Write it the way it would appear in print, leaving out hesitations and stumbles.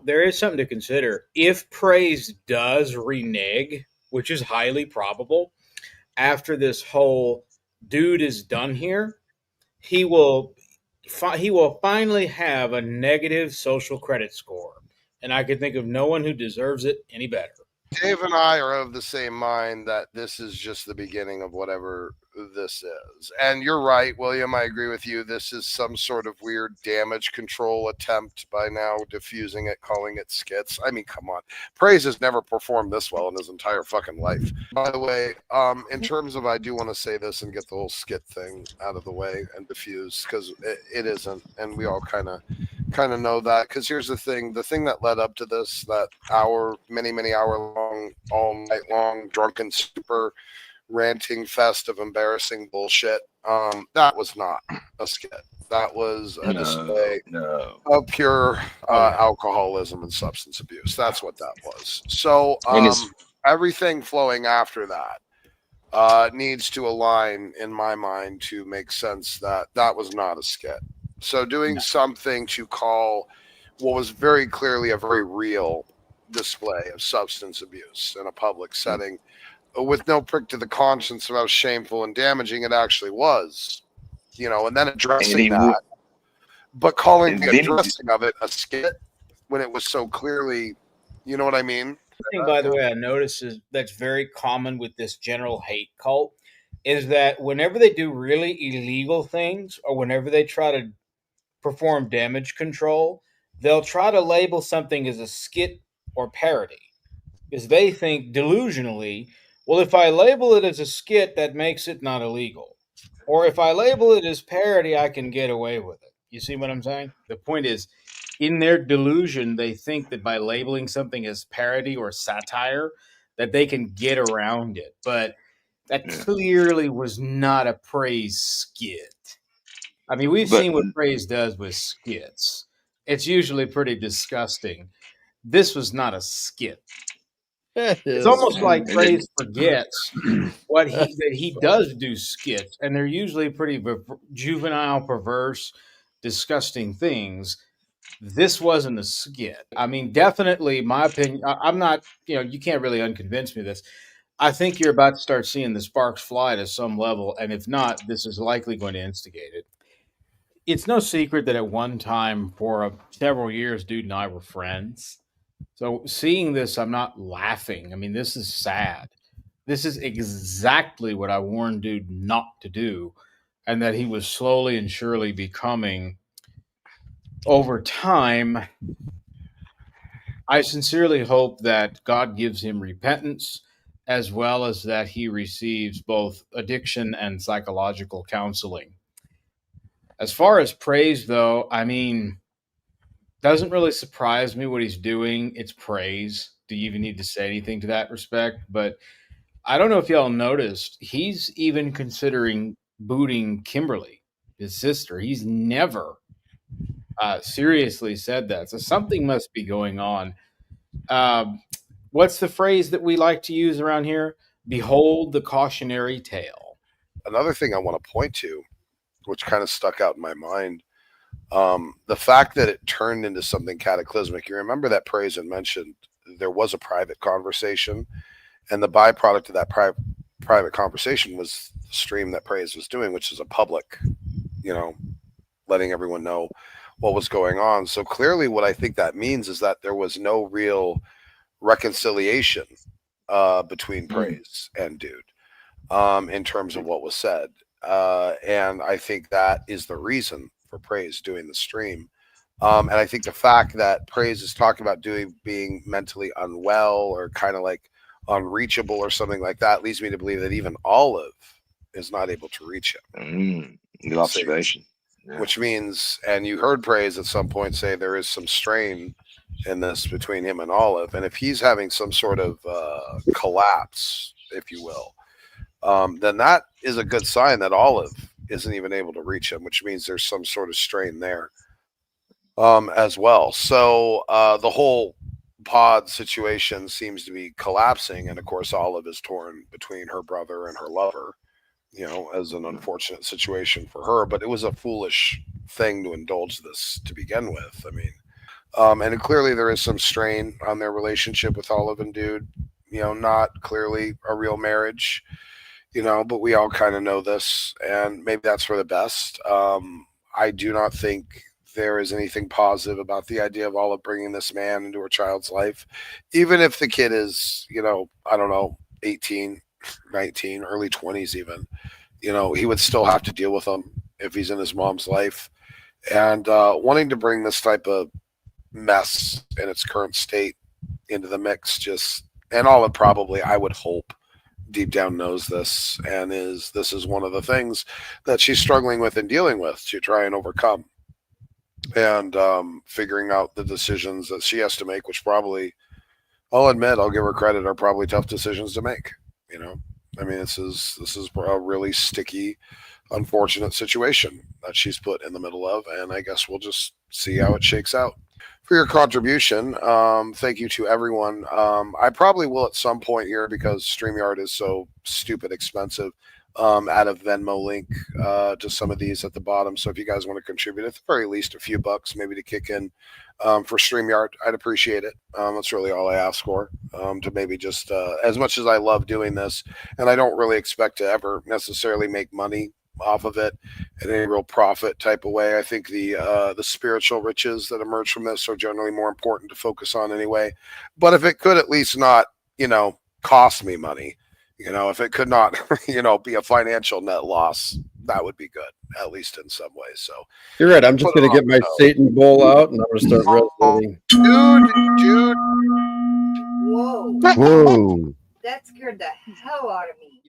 There is something to consider. If Praise does renege, which is highly probable, after this whole dude is done here, he will he will finally have a negative social credit score, and I can think of no one who deserves it any better. Dave and I are of the same mind that this is just the beginning of whatever this is. And you're right, William. I agree with you. This is some sort of weird damage control attempt by now diffusing it, calling it skits. I mean, come on. Praise has never performed this well in his entire fucking life. By the way, in terms of, I do want to say this and get the whole skit thing out of the way and diffuse because it isn't. And we all kind of know that because here's the thing that led up to this, that many hour long, all night long drunken super ranting fest of embarrassing bullshit, that was not a skit. That was a display No. of pure alcoholism and substance abuse. That's what that was. So everything flowing after that needs to align in my mind to make sense that that was not a skit. So doing something to call what was very clearly a very real display of substance abuse in a public setting with no prick to the conscience of how shameful and damaging it actually was, and then addressing that, but calling the addressing of it a skit when it was so clearly, you know what I mean? Thing, by the way, I notice is that's very common with this general hate cult is that whenever they do really illegal things or whenever they try to perform damage control, they'll try to label something as a skit or parody because they think delusionally, well, if I label it as a skit, that makes it not illegal. Or if I label it as parody, I can get away with it. You see what I'm saying? The point is, in their delusion, they think that by labeling something as parody or satire, that they can get around it. But that clearly was not a praise skit. I mean, we've seen what praise does with skits. It's usually pretty disgusting. This was not a skit. It's almost like praise forgets that he does do skits, and they're usually pretty juvenile, perverse, disgusting things. This wasn't a skit. I mean, definitely, my opinion. I'm not. You can't really unconvince me of this. I think you're about to start seeing the sparks fly to some level, and if not, this is likely going to instigate it. It's no secret that at one time, for several years, dude and I were friends. So seeing this, I'm not laughing. I mean, this is sad. This is exactly what I warned dude not to do, and that he was slowly and surely becoming over time. I sincerely hope that God gives him repentance as well as that he receives both addiction and psychological counseling. As far as praise, though, I mean, doesn't really surprise me what he's doing. It's praise. Do you even need to say anything to that respect? But I don't know if y'all noticed, he's even considering booting Kimberly, his sister. He's never seriously said that. So something must be going on. What's the phrase that we like to use around here? Behold the cautionary tale. Another thing I want to point to, which kind of stuck out in my mind, the fact that it turned into something cataclysmic. You remember that Praise had mentioned there was a private conversation, and the byproduct of that private conversation was the stream that Praise was doing, which is a public, letting everyone know what was going on. So clearly, what I think that means is that there was no real reconciliation between Praise and Dude in terms of what was said. And I think that is the reason for Praise doing the stream. And I think the fact that Praise is talking about being mentally unwell or kind of like unreachable or something like that leads me to believe that even Olive is not able to reach him. Good observation. Yeah. Which means, and you heard Praise at some point say there is some strain in this between him and Olive. And if he's having some sort of collapse, if you will, then that is a good sign that Olive isn't even able to reach him, which means there's some sort of strain there as well. So the whole pod situation seems to be collapsing. And of course, Olive is torn between her brother and her lover, as an unfortunate situation for her. But it was a foolish thing to indulge this to begin with. I mean, And clearly there is some strain on their relationship with Olive and Dude. Not clearly a real marriage, but we all kind of know this, and maybe that's for the best. I do not think there is anything positive about the idea of Olive bringing this man into her child's life, even if the kid is, I don't know, 18, 19, early 20s, even. He would still have to deal with them if he's in his mom's life. And wanting to bring this type of mess in its current state into the mix, and Olive probably, I would hope, deep down knows this, and this is one of the things that she's struggling with and dealing with to try and overcome, and figuring out the decisions that she has to make, which probably, I'll admit, I'll give her credit, are probably tough decisions to make. you know I mean, this is a really sticky, unfortunate situation that she's put in the middle of, and I guess we'll just see how it shakes out. For your contribution. Thank you to everyone. I probably will at some point here, because StreamYard is so stupid expensive, add a Venmo link to some of these at the bottom. So if you guys want to contribute, at the very least, a few bucks maybe to kick in for StreamYard, I'd appreciate it. That's really all I ask for. To maybe just, as much as I love doing this, and I don't really expect to ever necessarily make money off of it in any real profit type of way. I think the spiritual riches that emerge from this are generally more important to focus on anyway. But if it could at least not, cost me money, if it could not, be a financial net loss, that would be good, at least in some ways. So you're right. I'm just going to get my Satan bowl out and I'm going to start resonating. Dude. Whoa. Whoa. That scared the hell out of me.